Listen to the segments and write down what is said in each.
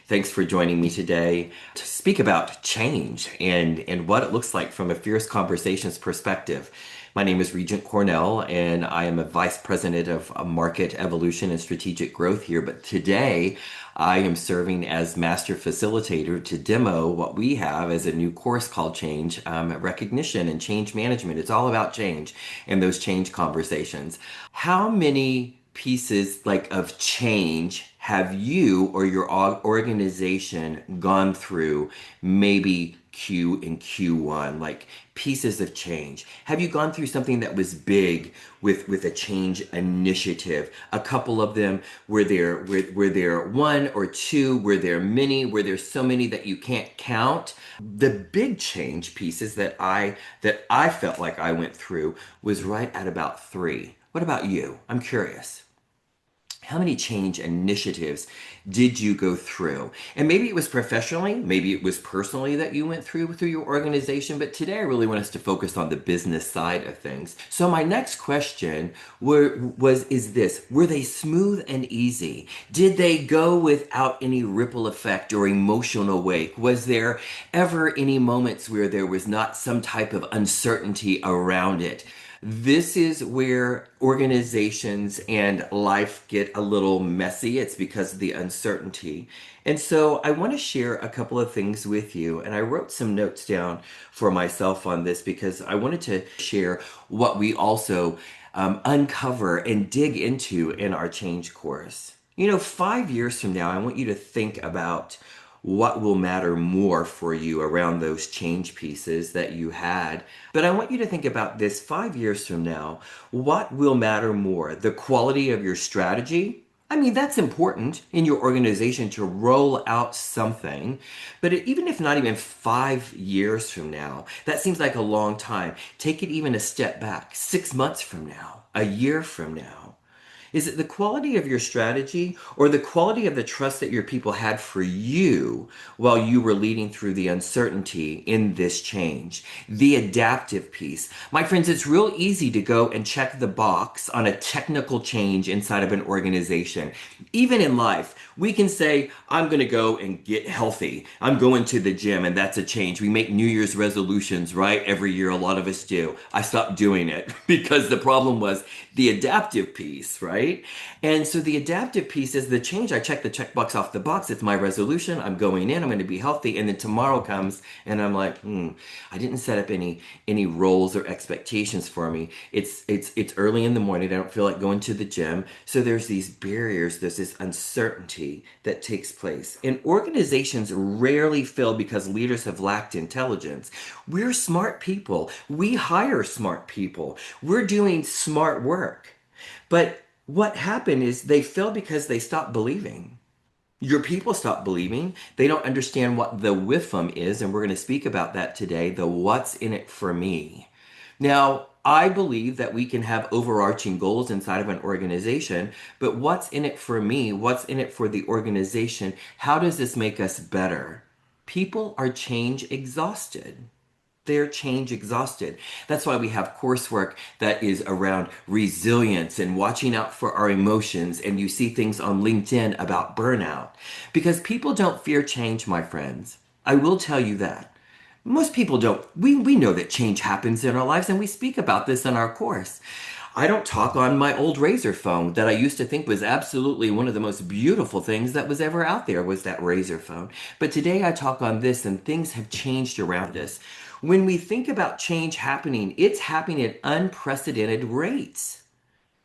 Thanks for joining me today to speak about change and what it looks like from a Fierce Conversations perspective. My name is Regent Cornell, and I am a Vice President of Market Evolution and Strategic Growth here. But today, I am serving as Master Facilitator to demo what we have as a new course called Change Recognition and Change Management. It's all about change and those change conversations. How many pieces of change have you or your organization gone through, maybe Q in Q1, like pieces of change? Have you gone through something that was big with a change initiative? A couple of them, were there one or two? Were there many? Were there so many that you can't count? The big change pieces that I felt like I went through was right at about three. What about you? I'm curious. How many change initiatives did you go through? And maybe it was professionally, maybe it was personally that you went through your organization, but today I really want us to focus on the business side of things. So my next question is this: were they smooth and easy? Did they go without any ripple effect or emotional weight? Was there ever any moments where there was not some type of uncertainty around it? This is where organizations and life get a little messy. It's because of the uncertainty. And so I want to share a couple of things with you. And I wrote some notes down for myself on this because I wanted to share what we also uncover and dig into in our change course. 5 years from now, I want you to think about what will matter more for you around those change pieces that you had. But I want you to think about this: 5 years from now, what will matter more? The quality of your strategy? I mean, that's important in your organization to roll out something. But even if not even 5 years from now, that seems like a long time. Take it even a step back: 6 months from now, a year from now. Is it the quality of your strategy or the quality of the trust that your people had for you while you were leading through the uncertainty in this change? The adaptive piece. My friends, it's real easy to go and check the box on a technical change inside of an organization. Even in life, we can say, I'm going to go and get healthy. I'm going to the gym, and that's a change. We make New Year's resolutions, right? Every year, a lot of us do. I stopped doing it because the problem was the adaptive piece, right? And so the adaptive piece is the change. I check the checkbox off the box. It's my resolution. I'm going in. I'm going to be healthy. And then tomorrow comes, and I'm like, I didn't set up any roles or expectations for me. It's early in the morning. I don't feel like going to the gym. So there's these barriers. There's this uncertainty that takes place. And organizations rarely fail because leaders have lacked intelligence. We're smart people. We hire smart people. We're doing smart work. But what happened is they fail because they stopped believing. Your people stop believing. They don't understand what the WIFM is, and we're going to speak about that today, the what's in it for me. Now, I believe that we can have overarching goals inside of an organization, but what's in it for me? What's in it for the organization? How does this make us better? People are change exhausted. They're change exhausted. That's why we have coursework that is around resilience and watching out for our emotions. And you see things on LinkedIn about burnout because people don't fear change, my friends. I will tell you that. Most people don't. We know that change happens in our lives, and we speak about this in our course. I don't talk on my old Razor phone that I used to think was absolutely one of the most beautiful things that was ever out there, was that Razor phone. But today I talk on this, and things have changed around us. When we think about change happening, it's happening at unprecedented rates.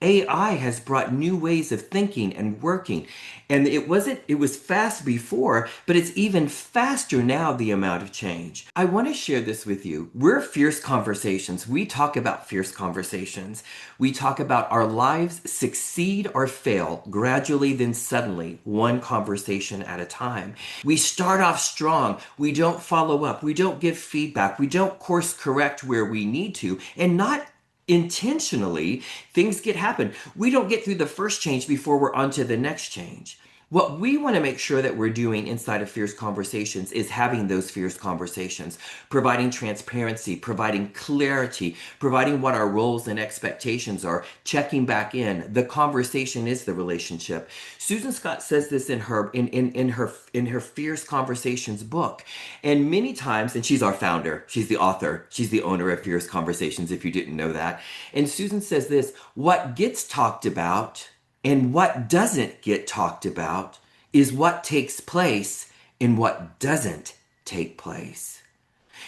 AI has brought new ways of thinking and working. And it was fast before, but it's even faster now, the amount of change. I want to share this with you. We're Fierce Conversations. We talk about fierce conversations. We talk about our lives succeed or fail gradually, then suddenly, one conversation at a time. We start off strong. We don't follow up. We don't give feedback. We don't course correct where we need to, and not intentionally, things happen. We don't get through the first change before we're on to the next change. What we want to make sure that we're doing inside of Fierce Conversations is having those fierce conversations, providing transparency, providing clarity, providing what our roles and expectations are, checking back in. The conversation is the relationship. Susan Scott says this in her Fierce Conversations book. And many times, and she's our founder, she's the author, she's the owner of Fierce Conversations, if you didn't know that. And Susan says this: what gets talked about and what doesn't get talked about is what takes place and what doesn't take place.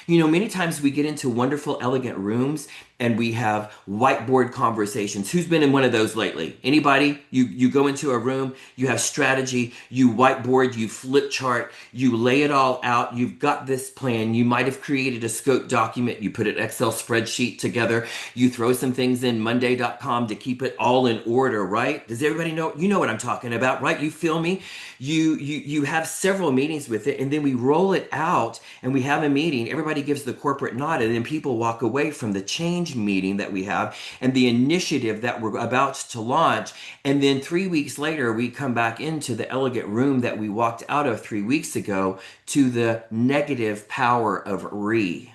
You know, many times we get into wonderful, elegant rooms and we have whiteboard conversations. Who's been in one of those lately? Anybody? You go into a room, you have strategy, you whiteboard, you flip chart, you lay it all out, you've got this plan. You might have created a scope document, you put an Excel spreadsheet together, you throw some things in Monday.com to keep it all in order, right? Does everybody know? You know what I'm talking about, right? You feel me? You have several meetings with it, and then we roll it out and we have a meeting. Everybody gives the corporate nod, and then people walk away from the change meeting that we have and the initiative that we're about to launch. And then 3 weeks later, we come back into the elegant room that we walked out of 3 weeks ago to the negative power of re.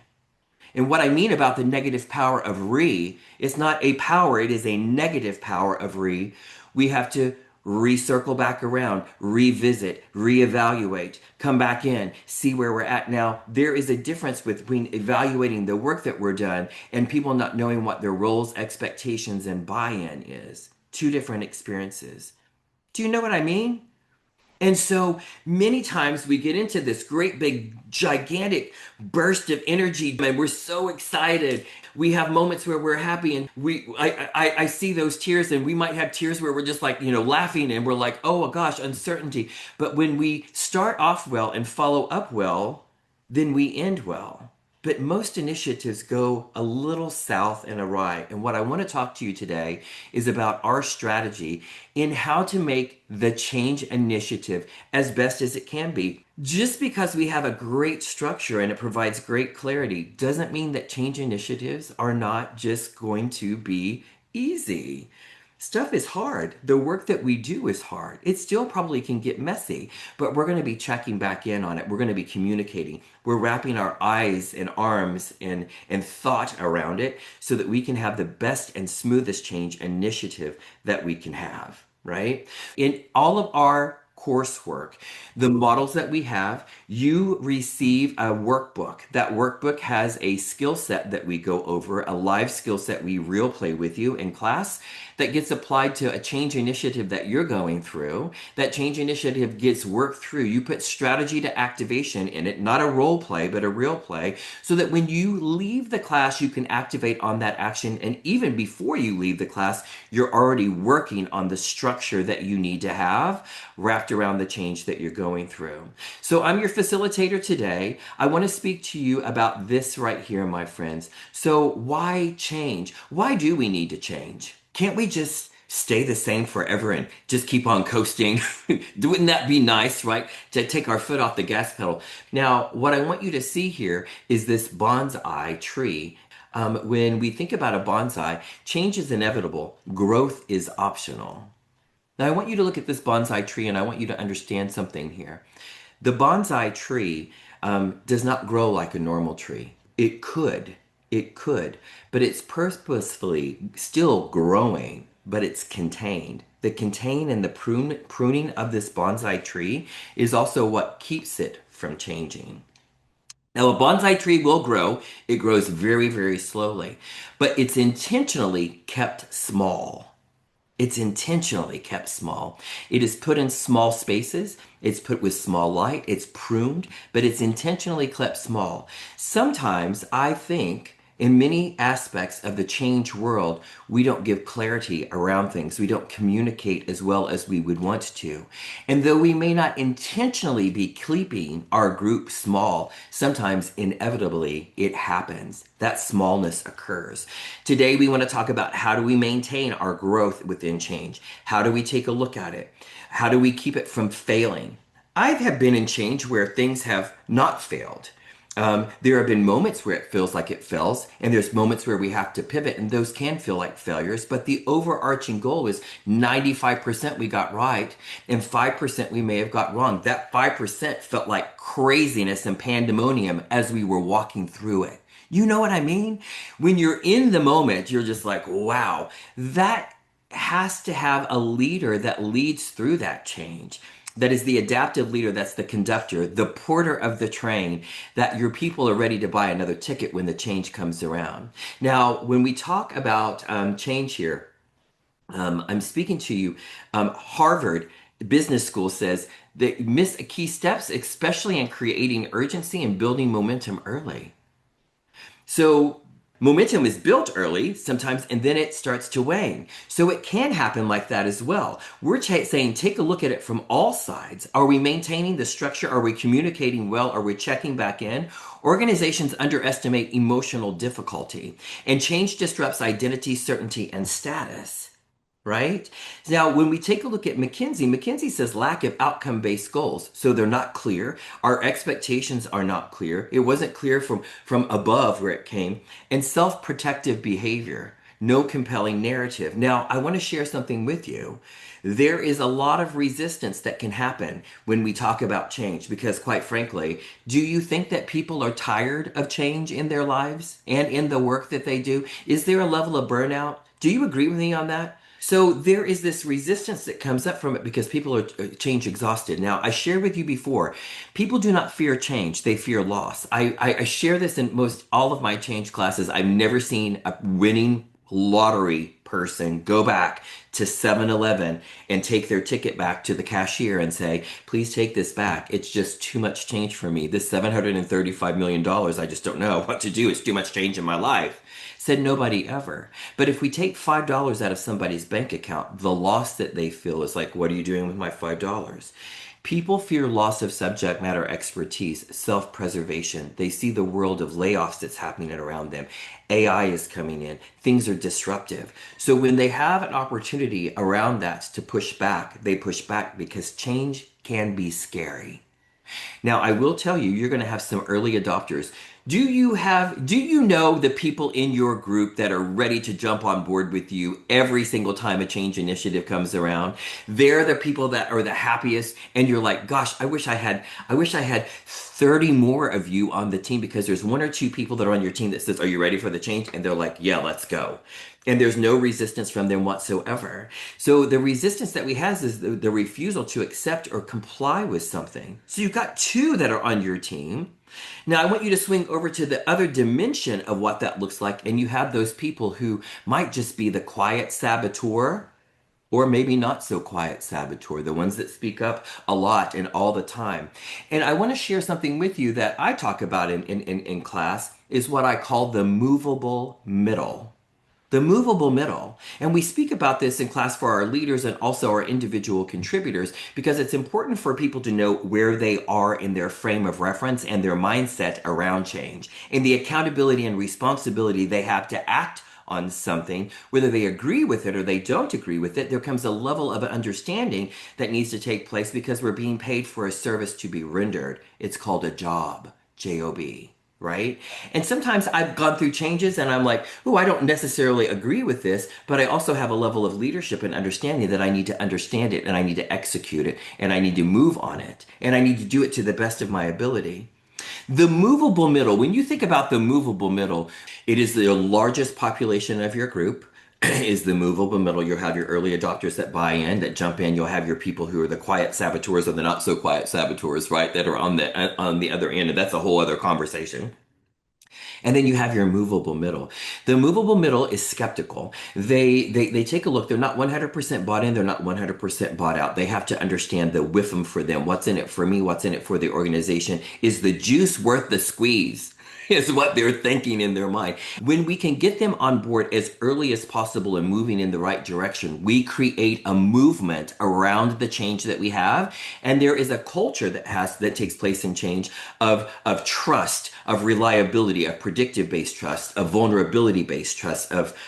And what I mean about the negative power of re, it's not a power, it is a negative power of re. We have to recircle back around, revisit, reevaluate, come back in, see where we're at now. There is a difference between evaluating the work that we're done and people not knowing what their roles, expectations, and buy-in is. Two different experiences. Do you know what I mean? And so many times we get into this great big gigantic burst of energy and we're so excited. We have moments where we're happy and I see those tears, and we might have tears where we're just like, laughing, and we're like, oh gosh, uncertainty. But when we start off well and follow up well, then we end well. But most initiatives go a little south and awry. And what I want to talk to you today is about our strategy in how to make the change initiative as best as it can be. Just because we have a great structure and it provides great clarity doesn't mean that change initiatives are not just going to be easy. Stuff is hard. The work that we do is hard. It still probably can get messy, but we're going to be checking back in on it. We're going to be communicating. We're wrapping our eyes and arms and thought around it so that we can have the best and smoothest change initiative that we can have, right? In all of our coursework, the models that we have, you receive a workbook. That workbook has a skill set that we go over, a live skill set we real play with you in class that gets applied to a change initiative that you're going through. That change initiative gets worked through. You put strategy to activation in it, not a role play, but a real play, so that when you leave the class, you can activate on that action. And even before you leave the class, you're already working on the structure that you need to have wrapped around the change that you're going through. So I'm your facilitator today. I want to speak to you about this right here, my friends. So why change? Why do we need to change? Can't we just stay the same forever and just keep on coasting? Wouldn't that be nice, right? To take our foot off the gas pedal. Now, what I want you to see here is this bonsai tree. When we think about a bonsai, change is inevitable. Growth is optional. Now, I want you to look at this bonsai tree, and I want you to understand something here. The bonsai tree does not grow like a normal tree. It could, but it's purposefully still growing, but it's contained. The contain and the pruning of this bonsai tree is also what keeps it from changing. Now, a bonsai tree will grow. It grows very, very slowly, but it's intentionally kept small. It's intentionally kept small. It is put in small spaces. It's put with small light. It's pruned, but it's intentionally kept small. Sometimes I think in many aspects of the change world, we don't give clarity around things. We don't communicate as well as we would want to. And though we may not intentionally be keeping our group small, sometimes inevitably it happens. That smallness occurs. Today we want to talk about how do we maintain our growth within change? How do we take a look at it? How do we keep it from failing? I have been in change where things have not failed. There have been moments where it feels like it fails, and there's moments where we have to pivot, and those can feel like failures. But the overarching goal is 95% we got right, and 5% we may have got wrong. That 5% felt like craziness and pandemonium as we were walking through it. You know what I mean? When you're in the moment, you're just like, wow, that has to have a leader that leads through that change. That is the adaptive leader, that's the conductor, the porter of the train, that your people are ready to buy another ticket when the change comes around. Now, when we talk about change here, I'm speaking to you. Harvard Business School says they miss key steps, especially in creating urgency and building momentum early. So momentum is built early sometimes, and then it starts to wane. So it can happen like that as well. We're saying take a look at it from all sides. Are we maintaining the structure? Are we communicating well? Are we checking back in? Organizations underestimate emotional difficulty, and change disrupts identity, certainty, and status. Right? Now, when we take a look at McKinsey says lack of outcome-based goals. So they're not clear. Our expectations are not clear. It wasn't clear from above where it came. And self-protective behavior. No compelling narrative. Now, I want to share something with you. There is a lot of resistance that can happen when we talk about change because, quite frankly, do you think that people are tired of change in their lives and in the work that they do? Is there a level of burnout? Do you agree with me on that? So there is this resistance that comes up from it because people are change exhausted. Now, I shared with you before, people do not fear change, they fear loss. I share this in most all of my change classes. I've never seen a winning lottery person go back to 7-Eleven and take their ticket back to the cashier and say, please take this back. It's just too much change for me. This $735 million, I just don't know what to do. It's too much change in my life. Said nobody ever. But if we take $5 out of somebody's bank account, the loss that they feel is like, what are you doing with my $5? People fear loss of subject matter expertise, self-preservation. They see the world of layoffs that's happening around them. AI is coming in. Things are disruptive. So when they have an opportunity around that to push back, they push back because change can be scary. Now, I will tell you, you're going to have some early adopters. Do you know the people in your group that are ready to jump on board with you every single time a change initiative comes around? They're the people that are the happiest, and you're like, gosh, I wish I had 30 more of you on the team because there's one or two people that are on your team that says, are you ready for the change? And they're like, yeah, let's go. And there's no resistance from them whatsoever. So the resistance that we have is the refusal to accept or comply with something. So you've got two that are on your team. Now I want you to swing over to the other dimension of what that looks like, and you have those people who might just be the quiet saboteur or maybe not so quiet saboteur, the ones that speak up a lot and all the time. And I want to share something with you that I talk about in class is what I call the movable middle. The movable middle. And we speak about this in class for our leaders and also our individual contributors because it's important for people to know where they are in their frame of reference and their mindset around change and the accountability and responsibility they have to act on something, whether they agree with it or they don't agree with it. There comes a level of understanding that needs to take place because we're being paid for a service to be rendered. It's called a job, J-O-B. Right? And sometimes I've gone through changes and I'm like, oh, I don't necessarily agree with this, but I also have a level of leadership and understanding that I need to understand it and I need to execute it and I need to move on it and I need to do it to the best of my ability. The movable middle, when you think about the movable middle, it is the largest population of your group. Is the movable middle. You'll have your early adopters that buy in, that jump in. You'll have your people who are the quiet saboteurs or the not so quiet saboteurs, right? That are on the other end, and that's a whole other conversation. And then you have your movable middle. The movable middle is skeptical. They take a look. They're not 100% bought in. They're not 100% bought out. They have to understand the whiffum for them. What's in it for me? What's in it for the organization? Is the juice worth the squeeze? Is what they're thinking in their mind. When we can get them on board as early as possible and moving in the right direction, we create a movement around the change that we have. And there is a culture that takes place in change of trust, of reliability, of predictive based trust, of vulnerability based trust, of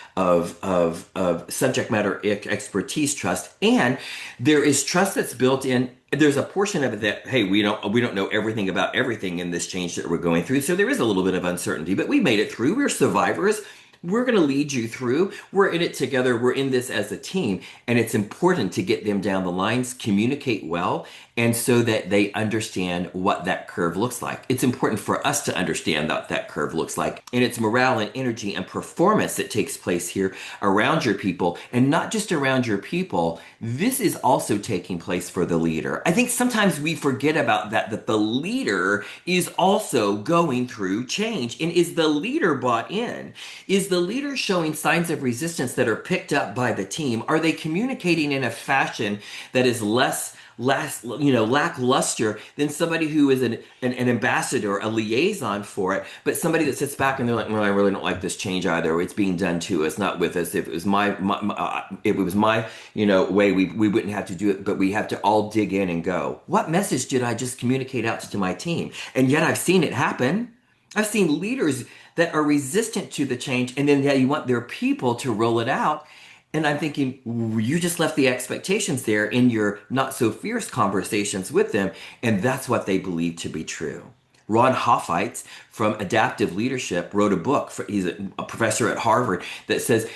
subject matter expertise trust. And there is trust that's built in there's a portion of it that, hey, we don't know everything about everything in this change that we're going through. So there is a little bit of uncertainty, but we made it through. We're survivors. We're going to lead you through. We're in it together. We're in this as a team. And it's important to get them down the lines, communicate well, and so that they understand what that curve looks like. It's important for us to understand what that curve looks like. And it's morale and energy and performance that takes place here around your people, and not just around your people. This is also taking place for the leader. I think sometimes we forget about that the leader is also going through change. And is the leader bought in? Is the leader showing signs of resistance that are picked up by the team? Are they communicating in a fashion that is lackluster than somebody who is an ambassador, a liaison for it, but somebody that sits back and they're like, well, I really don't like this change either. It's being done to us, not with us. If it was my way, we wouldn't have to do it, but we have to all dig in and go, what message did I just communicate out to my team? And yet I've seen it happen. I've seen leaders that are resistant to the change, and then you want their people to roll it out. And I'm thinking, you just left the expectations there in your not so fierce conversations with them, and that's what they believe to be true. Ron Hoffitz from Adaptive Leadership wrote a book. He's a professor at Harvard that says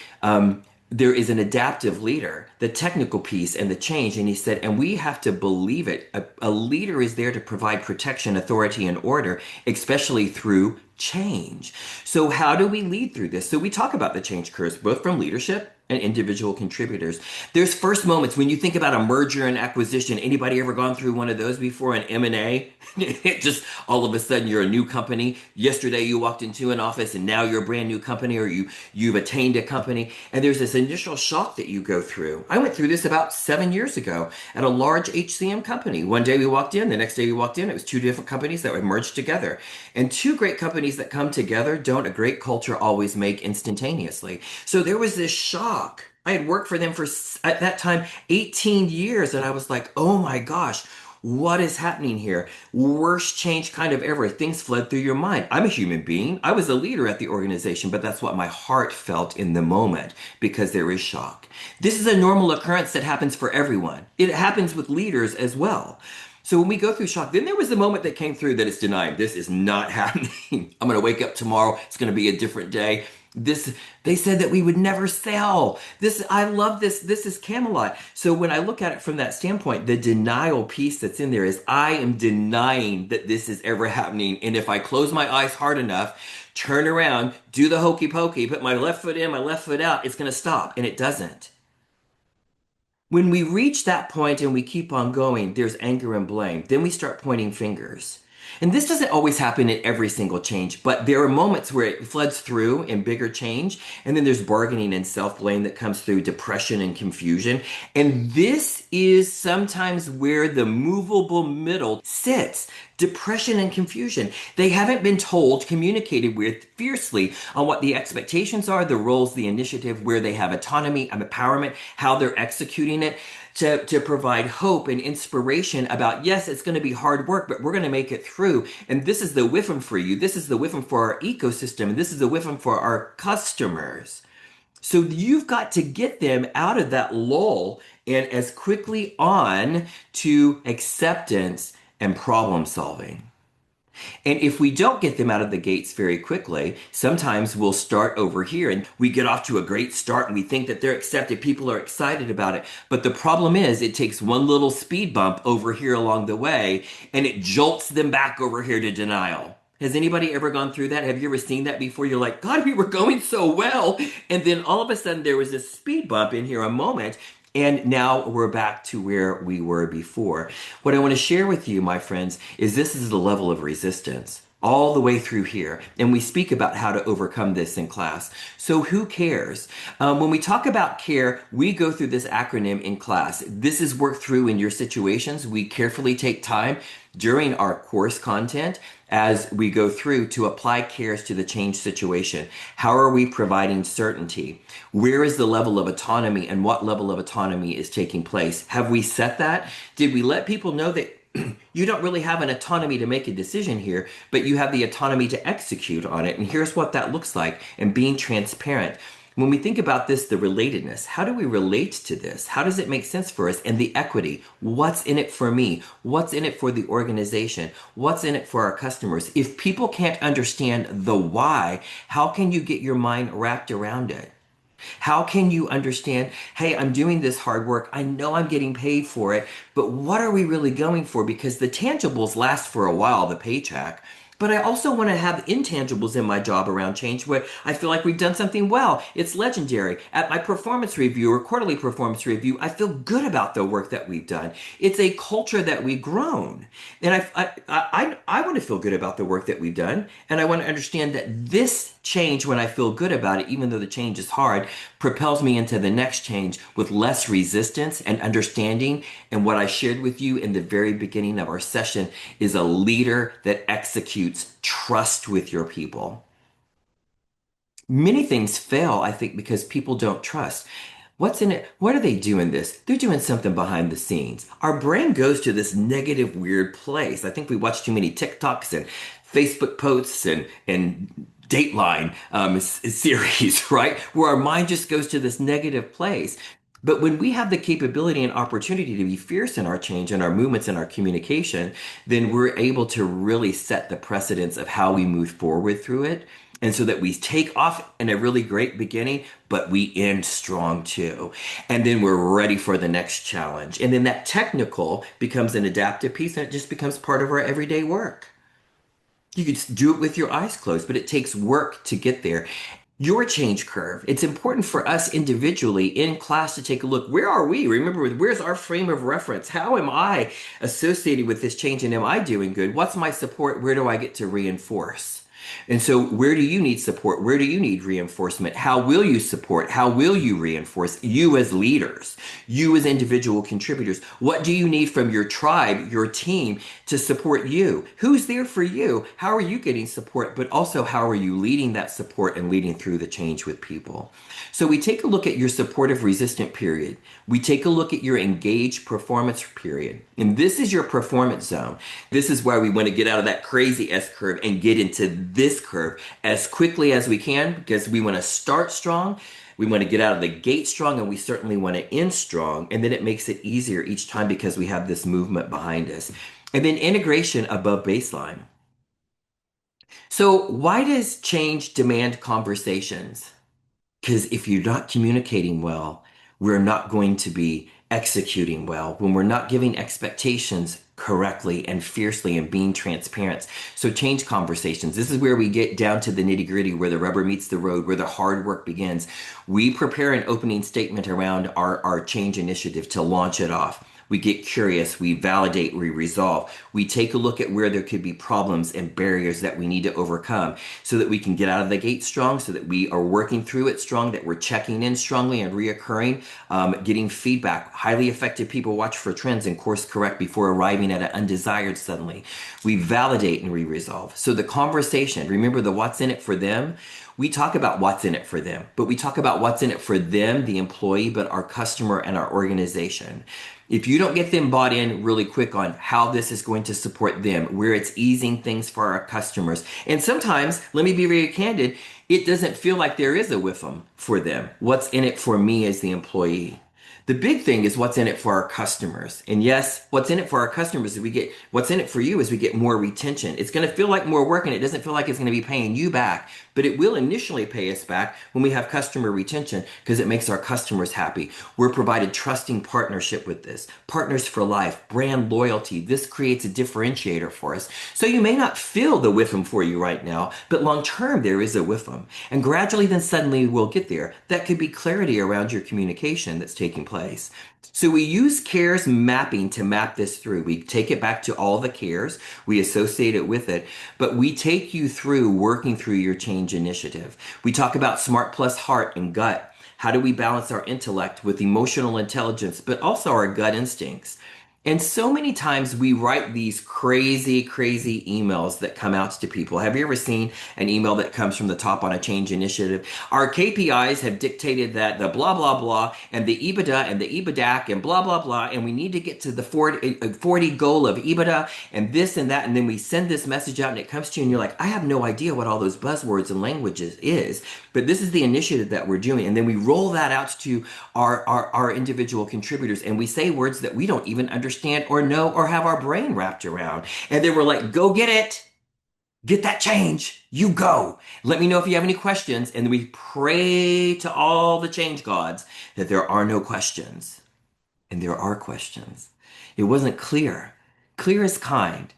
there is an adaptive leader, the technical piece and the change. And he said, and we have to believe it. A leader is there to provide protection, authority, and order, especially through change. So how do we lead through this? So we talk about the change curves, both from leadership and individual contributors. There's first moments when you think about a merger and acquisition. Anybody ever gone through one of those before? An M&A? It just all of a sudden you're a new company. Yesterday you walked into an office and now you're a brand new company, or you've attained a company, and there's this initial shock that you go through. I went through this about 7 years ago at a large HCM company. One day we walked in, the next day we walked in, it was two different companies that were merged together. And two great companies that come together don't a great culture always make instantaneously. So there was this shock. I had worked for them for, at that time, 18 years, and I was like, oh my gosh, what is happening here? Worst change kind of ever. Things fled through your mind. I'm a human being. I was a leader at the organization, but that's what my heart felt in the moment, because there is shock. This is a normal occurrence that happens for everyone. It happens with leaders as well. So when we go through shock, then there was the moment that came through that it's denying. This is not happening. I'm going to wake up tomorrow. It's going to be a different day. They said that we would never sell. I love this. This is Camelot. So when I look at it from that standpoint, the denial piece that's in there is, I am denying that this is ever happening. And if I close my eyes hard enough, turn around, do the hokey pokey, put my left foot in, my left foot out, it's going to stop. And it doesn't. When we reach that point and we keep on going, there's anger and blame. Then we start pointing fingers. And this doesn't always happen in every single change, but there are moments where it floods through in bigger change. And then there's bargaining and self-blame that comes through, depression and confusion. And this is sometimes where the movable middle sits. Depression and confusion. They haven't been told, communicated with fiercely on what the expectations are, the roles, the initiative, where they have autonomy and empowerment, how they're executing it, to provide hope and inspiration about, yes, it's going to be hard work, but we're going to make it through. And this is the WIFM for you. This is the WIFM for our ecosystem. And this is the WIFM for our customers. So you've got to get them out of that lull and as quickly on to acceptance and problem solving. And if we don't get them out of the gates very quickly, sometimes we'll start over here and we get off to a great start and we think that they're accepted. People are excited about it. But the problem is it takes one little speed bump over here along the way and it jolts them back over here to denial. Has anybody ever gone through that? Have you ever seen that before? You're like, God, we were going so well. And then all of a sudden there was this speed bump in here a moment. And now we're back to where we were before. What I want to share with you, my friends, is this is the level of resistance all the way through here. And we speak about how to overcome this in class. So who cares? When we talk about care, we go through this acronym in class. This is worked through in your situations. We carefully take time during our course content as we go through to apply cares to the change situation. How are we providing certainty? Where is the level of autonomy and what level of autonomy is taking place? Have we set that? Did we let people know that you don't really have an autonomy to make a decision here, but you have the autonomy to execute on it? And here's what that looks like, and being transparent. When we think about this, the relatedness, how do we relate to this? How does it make sense for us? And the equity, what's in it for me? What's in it for the organization? What's in it for our customers? If people can't understand the why, how can you get your mind wrapped around it? How can you understand, hey, I'm doing this hard work. I know I'm getting paid for it, but what are we really going for? Because the tangibles last for a while, the paycheck. But I also want to have intangibles in my job around change where I feel like we've done something well. It's legendary. At my performance review or quarterly performance review, I feel good about the work that we've done. It's a culture that we've grown. And I want to feel good about the work that we've done. And I want to understand that this change, when I feel good about it, even though the change is hard, propels me into the next change with less resistance and understanding. And what I shared with you in the very beginning of our session is a leader that executes trust with your people. Many things fail, I think, because people don't trust. What's in it? What are they doing this? They're doing something behind the scenes. Our brain goes to this negative, weird place. I think we watch too many TikToks and Facebook posts and Dateline series, right? Where our mind just goes to this negative place. But when we have the capability and opportunity to be fierce in our change and our movements and our communication, then we're able to really set the precedence of how we move forward through it. And so that we take off in a really great beginning, but we end strong too. And then we're ready for the next challenge. And then that technical becomes an adaptive piece and it just becomes part of our everyday work. You could just do it with your eyes closed, but it takes work to get there. Your change curve. It's important for us individually in class to take a look. Where are we? Remember, where's our frame of reference? How am I associated with this change and am I doing good? What's my support? Where do I get to reinforce? And so, where do you need support? Where do you need reinforcement? How will you support? How will you reinforce? You as leaders, you as individual contributors. What do you need from your tribe, your team to support you? Who's there for you? How are you getting support? But also, how are you leading that support and leading through the change with people? So, we take a look at your supportive resistant period. We take a look at your engaged performance period. And this is your performance zone. This is where we want to get out of that crazy S curve and get into this curve as quickly as we can because we want to start strong. We want to get out of the gate strong and we certainly want to end strong. And then it makes it easier each time because we have this movement behind us. And then integration above baseline. So why does change demand conversations? Because if you're not communicating well, we're not going to be executing well. When we're not giving expectations correctly and fiercely and being transparent. So change conversations. This is where we get down to the nitty gritty, where the rubber meets the road, where the hard work begins. We prepare an opening statement around our change initiative to launch it off. We get curious, we validate, we resolve. We take a look at where there could be problems and barriers that we need to overcome so that we can get out of the gate strong, so that we are working through it strong, that we're checking in strongly and reoccurring, getting feedback. Highly effective people watch for trends and course correct before arriving at an undesired suddenly. We validate and we resolve. So the conversation, remember the what's in it for them? We talk about what's in it for them, but we talk about what's in it for them, the employee, but our customer and our organization. If you don't get them bought in really quick on how this is going to support them, where it's easing things for our customers, and sometimes, let me be very candid, it doesn't feel like there is a with them for them. What's in it for me as the employee? The big thing is what's in it for our customers. And yes, what's in it for our customers is what's in it for you is we get more retention. It's going to feel like more work and it doesn't feel like it's going to be paying you back, but it will initially pay us back when we have customer retention because it makes our customers happy. We're provided trusting partnership with this. Partners for life, brand loyalty. This creates a differentiator for us. So you may not feel the with them for you right now, but long term there is a with them. And gradually then suddenly we'll get there. That could be clarity around your communication that's taking place. So we use CARES mapping to map this through. We take it back to all the CARES, we associate it with it, but we take you through working through your change initiative. We talk about SMART plus heart and gut. How do we balance our intellect with emotional intelligence, but also our gut instincts? And so many times we write these crazy, crazy emails that come out to people. Have you ever seen an email that comes from the top on a change initiative? Our KPIs have dictated that the blah, blah, blah, and the EBITDA and the EBITDAC and blah, blah, blah, and we need to get to the 40 goal of EBITDA and this and that. And then we send this message out and it comes to you and you're like, I have no idea what all those buzzwords and languages is, but this is the initiative that we're doing. And then we roll that out to our individual contributors and we say words that we don't even understand or know or have our brain wrapped around. And then we're like, go get it. Get that change. You go. Let me know if you have any questions. And we pray to all the change gods that there are no questions. And there are questions. It wasn't clear. Clear is kind.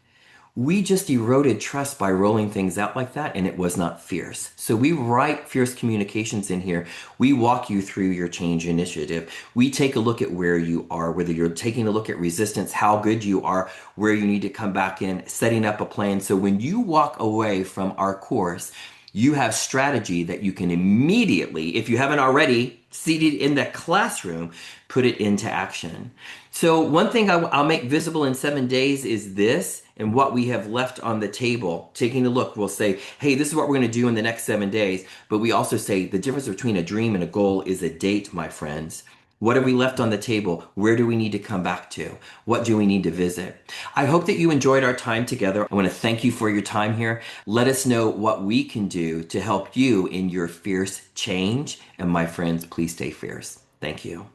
We just eroded trust by rolling things out like that, and it was not fierce. So we write fierce communications in here. We walk you through your change initiative. We take a look at where you are, whether you're taking a look at resistance, how good you are, where you need to come back in, setting up a plan. So when you walk away from our course, you have strategy that you can immediately, if you haven't already seated in the classroom, put it into action. So one thing I'll make visible in 7 days is this and what we have left on the table. Taking a look, we'll say, hey, this is what we're going to do in the next 7 days. But we also say the difference between a dream and a goal is a date, my friends. What have we left on the table? Where do we need to come back to? What do we need to visit? I hope that you enjoyed our time together. I want to thank you for your time here. Let us know what we can do to help you in your fierce change. And my friends, please stay fierce. Thank you.